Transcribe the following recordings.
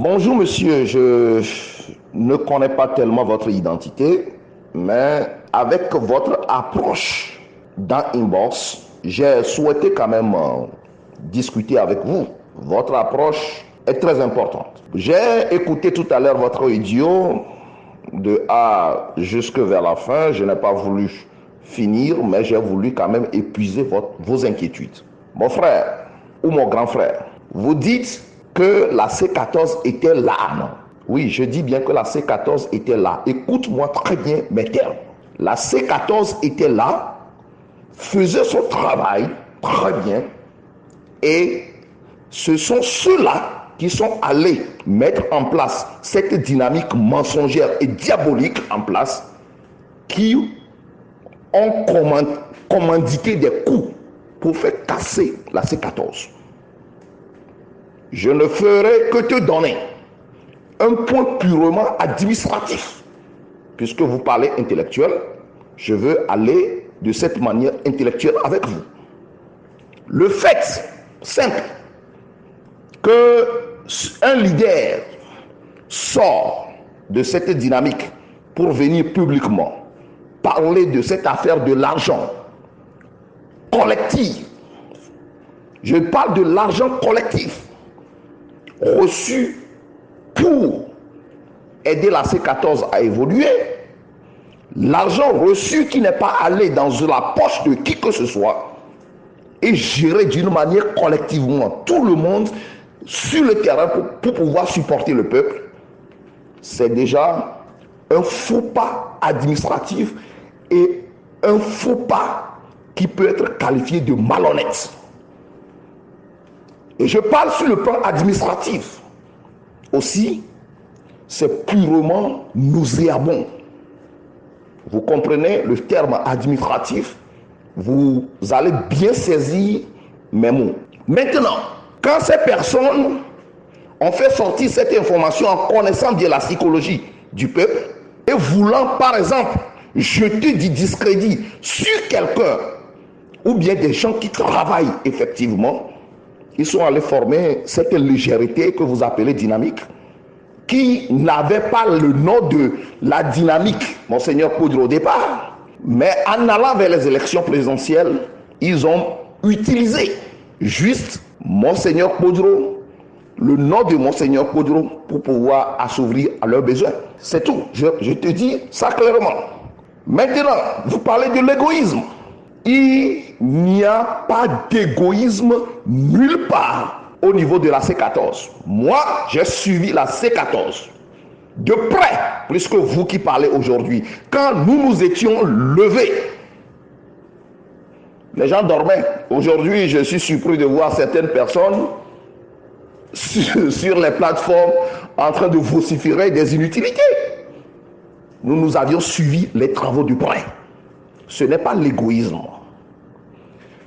Bonjour monsieur, je ne connais pas tellement votre identité, mais avec votre approche dans Inbox, j'ai souhaité quand même discuter avec vous. Votre approche est très importante. J'ai écouté tout à l'heure votre audio de A jusque vers la fin. Je n'ai pas voulu finir, mais j'ai voulu quand même épuiser vos inquiétudes. Mon frère ou mon grand frère, vous dites que la C14 était là, non? Oui, je dis bien que la C14 était là. Écoute-moi très bien mes termes. La C14 était là, faisait son travail très bien, et ce sont ceux-là qui sont allés mettre en place cette dynamique mensongère et diabolique en place, qui ont commandité des coups pour faire casser la C14. Je ne ferai que te donner un point purement administratif. Puisque vous parlez intellectuel, je veux aller de cette manière intellectuelle avec vous. Le fait simple qu'un leader sort de cette dynamique pour venir publiquement parler de cette affaire de l'argent collectif, je parle de l'argent collectif reçu pour aider la C14 à évoluer, l'argent reçu qui n'est pas allé dans la poche de qui que ce soit et géré d'une manière collectivement, tout le monde sur le terrain pour pouvoir supporter le peuple, c'est déjà un faux pas administratif et un faux pas qui peut être qualifié de malhonnête. Et je parle sur le plan administratif. Aussi, c'est purement nauséabond. Vous comprenez le terme administratif, vous allez bien saisir mes mots. Maintenant, quand ces personnes ont fait sortir cette information en connaissant bien la psychologie du peuple et voulant, par exemple, jeter du discrédit sur quelqu'un ou bien des gens qui travaillent effectivement, ils sont allés former cette légèreté que vous appelez dynamique, qui n'avait pas le nom de la dynamique, Monseigneur Poudre, au départ. Mais en allant vers les élections présidentielles, ils ont utilisé juste Monseigneur Poudre, le nom de Monseigneur Poudre, pour pouvoir assouvir à leurs besoins. C'est tout. Je te dis ça clairement. Maintenant, vous parlez de l'égoïsme. Il n'y a pas d'égoïsme nulle part au niveau de la C14. Moi, j'ai suivi la C14 de près, plus que vous qui parlez aujourd'hui. Quand nous étions levés, les gens dormaient. Aujourd'hui, je suis surpris de voir certaines personnes sur les plateformes en train de vociférer des inutilités. Nous avions suivi les travaux de près. Ce n'est pas l'égoïsme.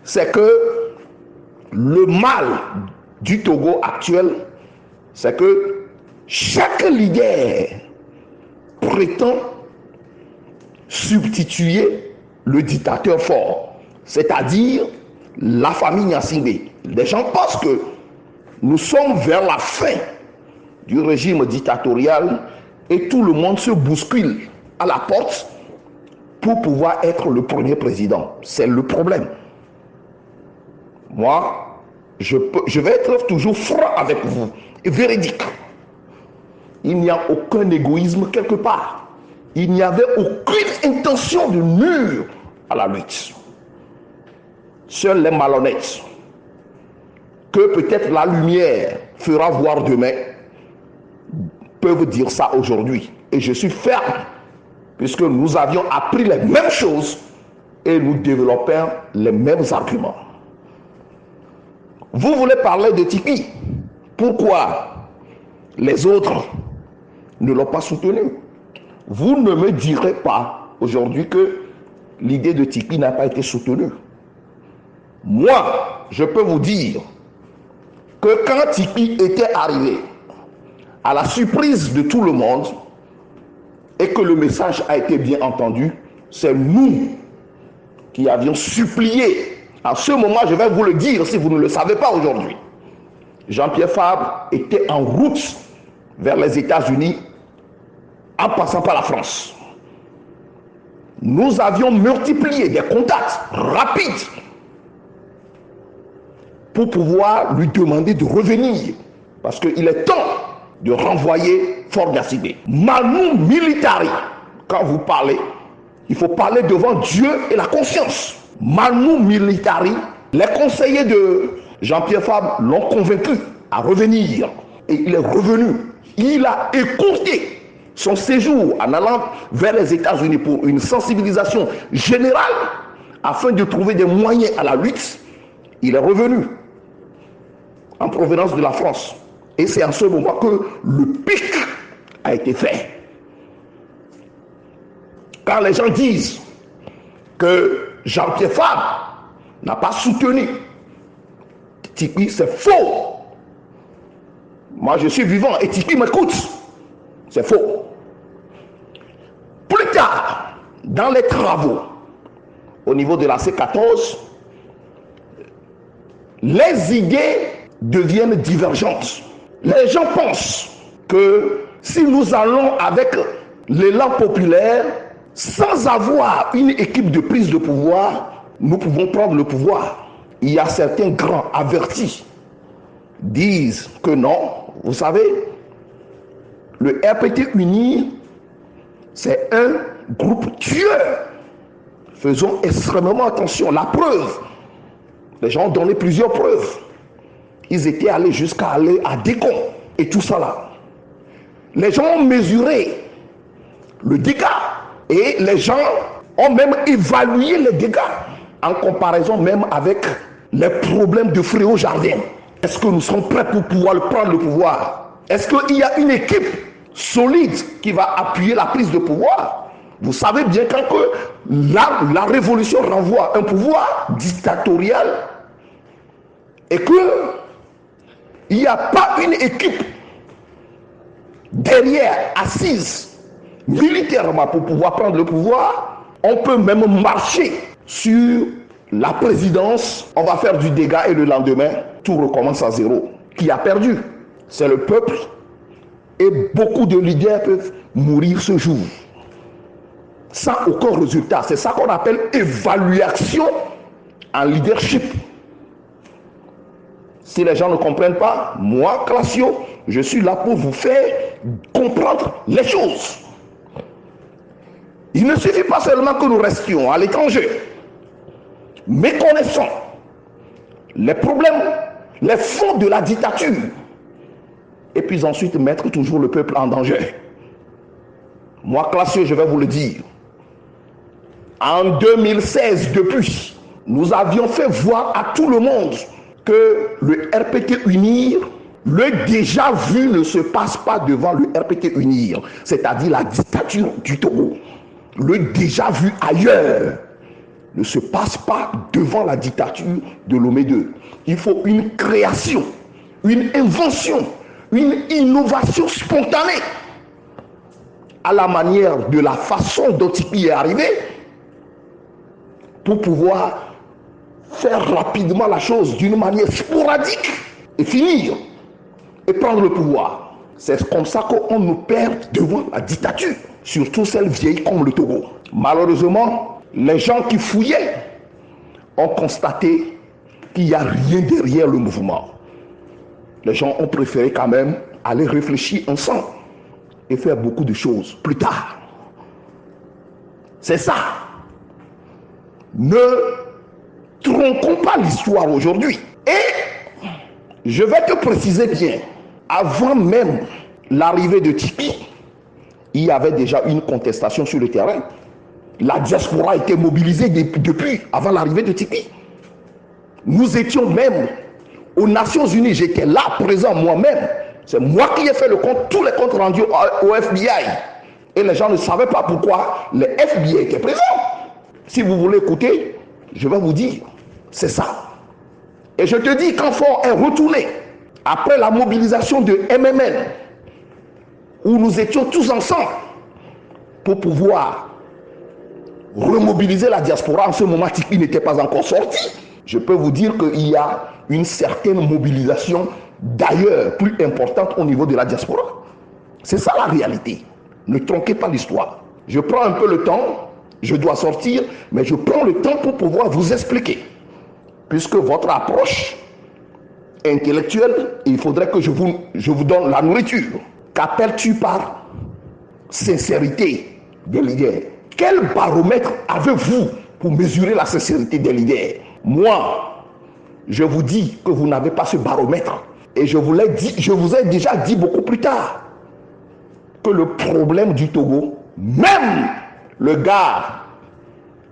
C'est que le mal du Togo actuel, c'est que chaque leader prétend substituer le dictateur fort, c'est-à-dire la famille Gnassingbé. Les gens pensent que nous sommes vers la fin du régime dictatorial et tout le monde se bouscule à la porte pour pouvoir être le premier président. C'est le problème. Moi, je vais être toujours franc avec vous et véridique. Il n'y a aucun égoïsme quelque part. Il n'y avait aucune intention de nuire à la lutte. Seuls les malhonnêtes, que peut-être la lumière fera voir demain, peuvent dire ça aujourd'hui. Et je suis ferme, puisque nous avions appris les mêmes choses et nous développons les mêmes arguments. Vous voulez parler de Tikpi. Pourquoi les autres ne l'ont pas soutenu? Vous ne me direz pas aujourd'hui que l'idée de Tikpi n'a pas été soutenue. Moi, je peux vous dire que quand Tikpi était arrivé, à la surprise de tout le monde, et que le message a été bien entendu, c'est nous qui avions supplié. À ce moment, je vais vous le dire si vous ne le savez pas aujourd'hui. Jean-Pierre Fabre était en route vers les États-Unis en passant par la France. Nous avions multiplié des contacts rapides pour pouvoir lui demander de revenir. Parce qu'il est temps de renvoyer Fort Gnassingbé. Manu militari, quand vous parlez, il faut parler devant Dieu et la conscience. Manu militari, les conseillers de Jean-Pierre Fabre l'ont convaincu à revenir. Et il est revenu. Il a écourté son séjour en allant vers les États-Unis pour une sensibilisation générale afin de trouver des moyens à la lutte. Il est revenu en provenance de la France. Et c'est en ce moment que le pic a été fait. Quand les gens disent que Jean-Pierre Fabre n'a pas soutenu Tipi, c'est faux. Moi, je suis vivant et Tipi m'écoute. C'est faux. Plus tard, dans les travaux, au niveau de la C14, les idées deviennent divergentes. Les gens pensent que si nous allons avec l'élan populaire, sans avoir une équipe de prise de pouvoir, nous pouvons prendre le pouvoir. Il y a certains grands avertis disent que non. Vous savez, le RPT uni, c'est un groupe tueur. Faisons extrêmement attention. La preuve, les gens ont donné plusieurs preuves. Ils étaient allés jusqu'à aller à Décon et tout ça là. Les gens ont mesuré le dégât et les gens ont même évalué les dégâts en comparaison même avec les problèmes de Fréau Jardin. Est-ce que nous sommes prêts pour pouvoir prendre le pouvoir? Est-ce qu'il y a une équipe solide qui va appuyer la prise de pouvoir? Vous savez bien que la révolution renvoie un pouvoir dictatorial et que il n'y a pas une équipe derrière assise militairement pour pouvoir prendre le pouvoir. On peut même marcher sur la présidence, on va faire du dégât et le lendemain, tout recommence à zéro. Qui a perdu? C'est le peuple. Et beaucoup de leaders peuvent mourir ce jour sans aucun résultat. C'est ça qu'on appelle évaluation en leadership. Si les gens ne comprennent pas, moi, Classio, je suis là pour vous faire comprendre les choses. Il ne suffit pas seulement que nous restions à l'étranger, méconnaissant les problèmes, les fonds de la dictature, et puis ensuite mettre toujours le peuple en danger. Moi, Classio, je vais vous le dire. En 2016, depuis, nous avions fait voir à tout le monde que le RPT UNIR, le déjà vu ne se passe pas devant le RPT UNIR, c'est-à-dire la dictature du Togo. Le déjà vu ailleurs ne se passe pas devant la dictature de Lomé II. Il faut une création, une invention, une innovation spontanée à la manière de la façon dont il est arrivé pour pouvoir faire rapidement la chose d'une manière sporadique et finir et prendre le pouvoir. C'est comme ça qu'on nous perd devant la dictature, surtout celle vieille comme le Togo. Malheureusement, les gens qui fouillaient ont constaté qu'il n'y a rien derrière le mouvement. Les gens ont préféré quand même aller réfléchir ensemble et faire beaucoup de choses plus tard. C'est ça. Ne tronquons pas l'histoire aujourd'hui. Et je vais te préciser bien, avant même l'arrivée de Tipi, il y avait déjà une contestation sur le terrain. La diaspora était mobilisée depuis, avant l'arrivée de Tipi. Nous étions même aux Nations Unies, j'étais là, présent moi-même. C'est moi qui ai fait le compte, tous les comptes rendus au FBI. Et les gens ne savaient pas pourquoi le FBI était présent. Si vous voulez écouter, je vais vous dire, c'est ça. Et je te dis, quand Fort est retourné, après la mobilisation de MMN, où nous étions tous ensemble, pour pouvoir remobiliser la diaspora, en ce moment, Tipi n'était pas encore sorti. Je peux vous dire qu'il y a une certaine mobilisation, d'ailleurs, plus importante au niveau de la diaspora. C'est ça la réalité. Ne tronquez pas l'histoire. Je prends un peu le temps, je dois sortir, mais je prends le temps pour pouvoir vous expliquer. Puisque votre approche intellectuelle, il faudrait que je vous donne la nourriture. Qu'appelles-tu par sincérité des leaders? Quel baromètre avez-vous pour mesurer la sincérité des leaders? Moi, je vous dis que vous n'avez pas ce baromètre. Et je vous ai déjà dit beaucoup plus tard que le problème du Togo, même le gars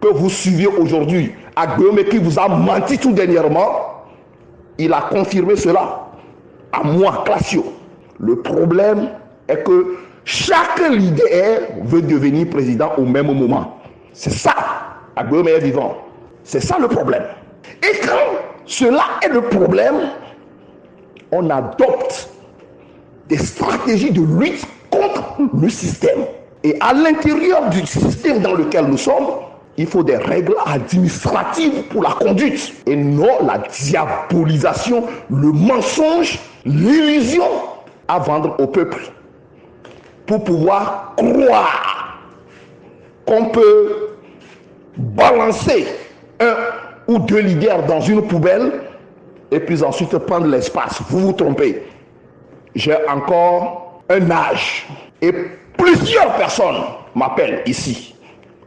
que vous suivez aujourd'hui, Agbéomé, qui vous a menti tout dernièrement, il a confirmé cela à moi, Classio. Le problème est que chaque leader veut devenir président au même moment. C'est ça, Agbéomé est vivant. C'est ça le problème. Et quand cela est le problème, on adopte des stratégies de lutte contre le système. Et à l'intérieur du système dans lequel nous sommes, il faut des règles administratives pour la conduite et non la diabolisation, le mensonge, l'illusion à vendre au peuple pour pouvoir croire qu'on peut balancer un ou deux leaders dans une poubelle et puis ensuite prendre l'espace. Vous vous trompez. J'ai encore un âge et plusieurs personnes m'appellent ici.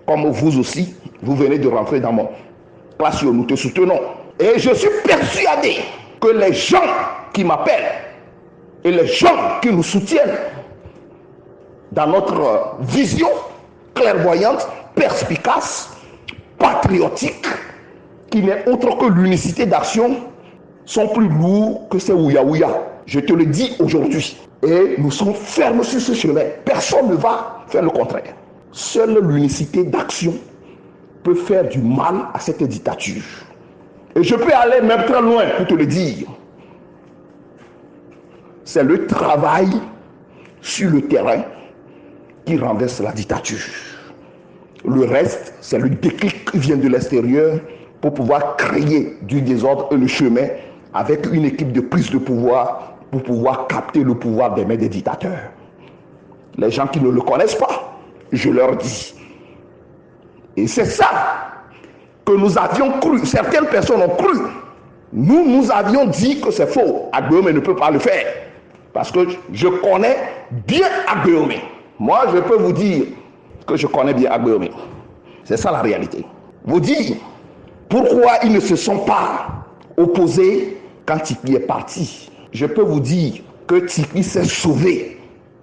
Comme vous aussi, vous venez de rentrer dans mon classe, nous te soutenons. Et je suis persuadé que les gens qui m'appellent et les gens qui nous soutiennent dans notre vision clairvoyante, perspicace, patriotique, qui n'est autre que l'unicité d'action, sont plus lourds que ces ouïa-ouïa. Je te le dis aujourd'hui. Et nous sommes fermes sur ce chemin. Personne ne va faire le contraire. Seule l'unicité d'action peut faire du mal à cette dictature. Et je peux aller même très loin pour te le dire. C'est le travail sur le terrain qui renverse la dictature. Le reste, c'est le déclic qui vient de l'extérieur pour pouvoir créer du désordre et le chemin avec une équipe de prise de pouvoir pour pouvoir capter le pouvoir des mains des dictateurs. Les gens qui ne le connaissent pas, je leur dis. Et c'est ça que nous avions cru. Certaines personnes ont cru. Nous avions dit que c'est faux. Agbéomé ne peut pas le faire. Parce que je connais bien Agbéomé. Moi, je peux vous dire que je connais bien Agbéomé. C'est ça la réalité. Vous dire pourquoi ils ne se sont pas opposés quand Tikpi est parti. Je peux vous dire que Tikpi s'est sauvé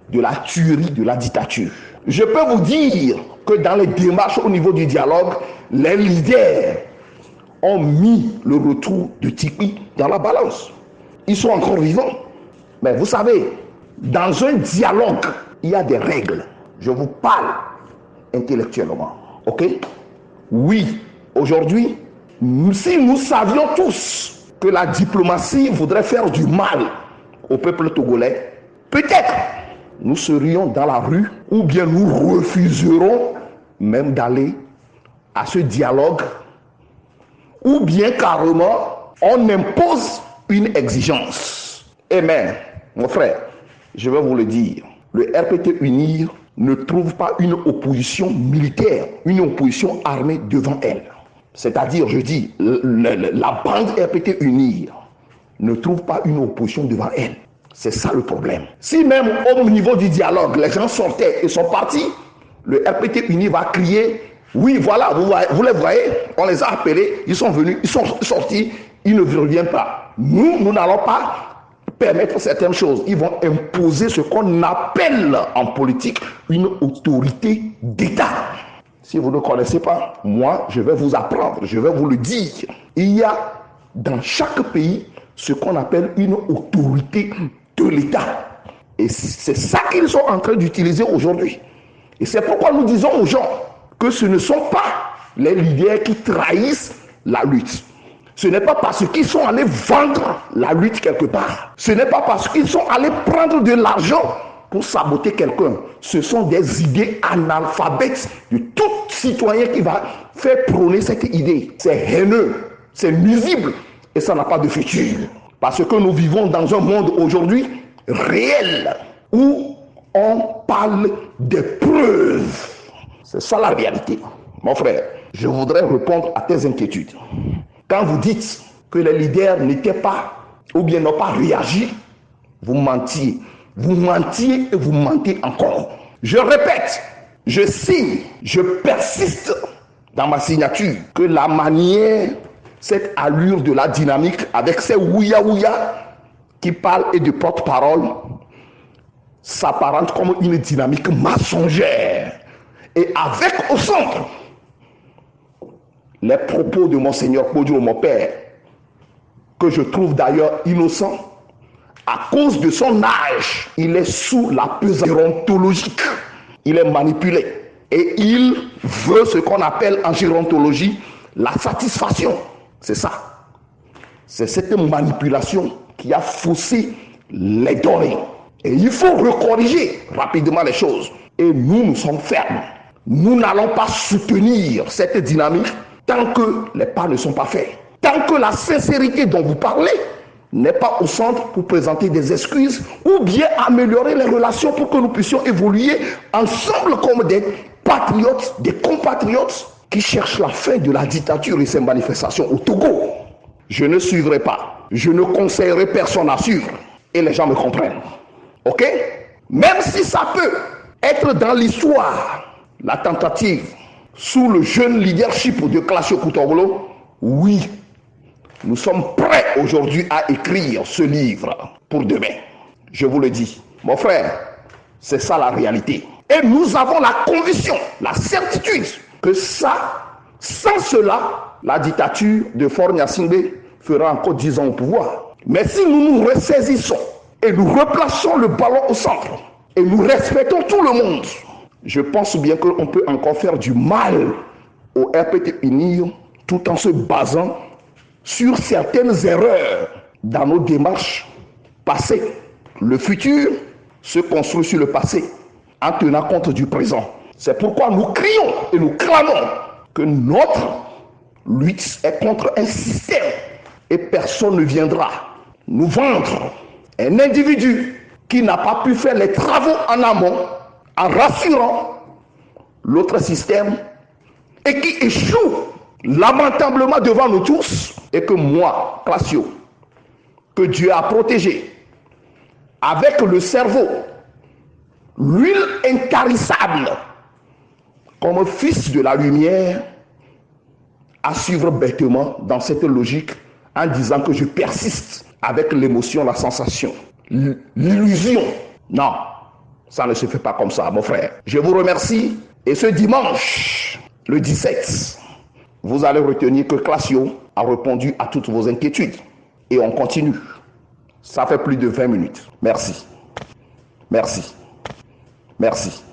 de la tuerie de la dictature. Je peux vous dire que dans les démarches au niveau du dialogue, les leaders ont mis le retour de Tikpi dans la balance. Ils sont encore vivants. Mais vous savez, dans un dialogue, il y a des règles. Je vous parle intellectuellement. Ok? Oui, aujourd'hui, si nous savions tous que la diplomatie voudrait faire du mal au peuple togolais, peut-être nous serions dans la rue ou bien nous refuserons même d'aller à ce dialogue ou bien carrément on impose une exigence. Et même, mon frère, je vais vous le dire, le RPT UNIR ne trouve pas une opposition militaire, une opposition armée devant elle. C'est-à-dire, je dis, la bande RPT UNIR ne trouve pas une opposition devant elle. C'est ça le problème. Si même au niveau du dialogue, les gens sortaient et sont partis, le RPT UNIR va crier, oui, voilà, vous les voyez, on les a appelés, ils sont venus, ils sont sortis, ils ne reviennent pas. Nous n'allons pas permettre certaines choses. Ils vont imposer ce qu'on appelle en politique une autorité d'État. Si vous ne connaissez pas, moi, je vais vous apprendre, je vais vous le dire. Il y a dans chaque pays ce qu'on appelle une autorité de l'État. Et c'est ça qu'ils sont en train d'utiliser aujourd'hui. Et c'est pourquoi nous disons aux gens que ce ne sont pas les leaders qui trahissent la lutte. Ce n'est pas parce qu'ils sont allés vendre la lutte quelque part. Ce n'est pas parce qu'ils sont allés prendre de l'argent pour saboter quelqu'un. Ce sont des idées analphabètes de tout citoyen qui va faire prôner cette idée. C'est haineux, c'est nuisible et ça n'a pas de futur. Parce que nous vivons dans un monde aujourd'hui réel où on parle des preuves. C'est ça la réalité. Mon frère, je voudrais répondre à tes inquiétudes. Quand vous dites que les leaders n'étaient pas, ou bien n'ont pas réagi, vous mentiez. Vous mentiez et vous mentez encore. Je répète, je signe, je persiste dans ma signature que la manière, cette allure de la dynamique avec ces ouïa-ouïa qui parlent et de porte-parole s'apparente comme une dynamique mensongère. Et avec au centre les propos de Monseigneur Podio, mon père, que je trouve d'ailleurs innocent, à cause de son âge, il est sous la pesante gérontologique. Il est manipulé. Et il veut ce qu'on appelle en gérontologie la satisfaction. C'est ça. C'est cette manipulation qui a faussé les données. Et il faut recorriger rapidement les choses. Et nous sommes fermes. Nous n'allons pas soutenir cette dynamique tant que les pas ne sont pas faits. Tant que la sincérité dont vous parlez n'est pas au centre pour présenter des excuses ou bien améliorer les relations pour que nous puissions évoluer ensemble comme des patriotes, des compatriotes qui cherchent la fin de la dictature et ses manifestations au Togo. Je ne suivrai pas. Je ne conseillerai personne à suivre. Et les gens me comprennent. Ok? Même si ça peut être dans l'histoire, la tentative sous le jeune leadership de Classio Kutoglo, oui, nous sommes prêts aujourd'hui à écrire ce livre pour demain. Je vous le dis, mon frère, c'est ça la réalité. Et nous avons la conviction, la certitude que ça, sans cela, la dictature de Faure Gnassingbé fera encore 10 ans au pouvoir. Mais si nous nous ressaisissons et nous replaçons le ballon au centre et nous respectons tout le monde, je pense bien qu'on peut encore faire du mal au RPT UNIR tout en se basant sur certaines erreurs dans nos démarches passées. Le futur se construit sur le passé en tenant compte du présent. C'est pourquoi nous crions et nous clamons que notre lutte est contre un système et personne ne viendra nous vendre un individu qui n'a pas pu faire les travaux en amont en rassurant l'autre système et qui échoue lamentablement devant nous tous, et que moi, Classio, que Dieu a protégé avec le cerveau, l'huile intarissable, comme fils de la lumière, à suivre bêtement dans cette logique en disant que je persiste avec l'émotion, la sensation, l'illusion. Non, ça ne se fait pas comme ça, mon frère. Je vous remercie et ce dimanche, le 17, vous allez retenir que Classio a répondu à toutes vos inquiétudes. Et on continue. Ça fait plus de 20 minutes. Merci. Merci. Merci.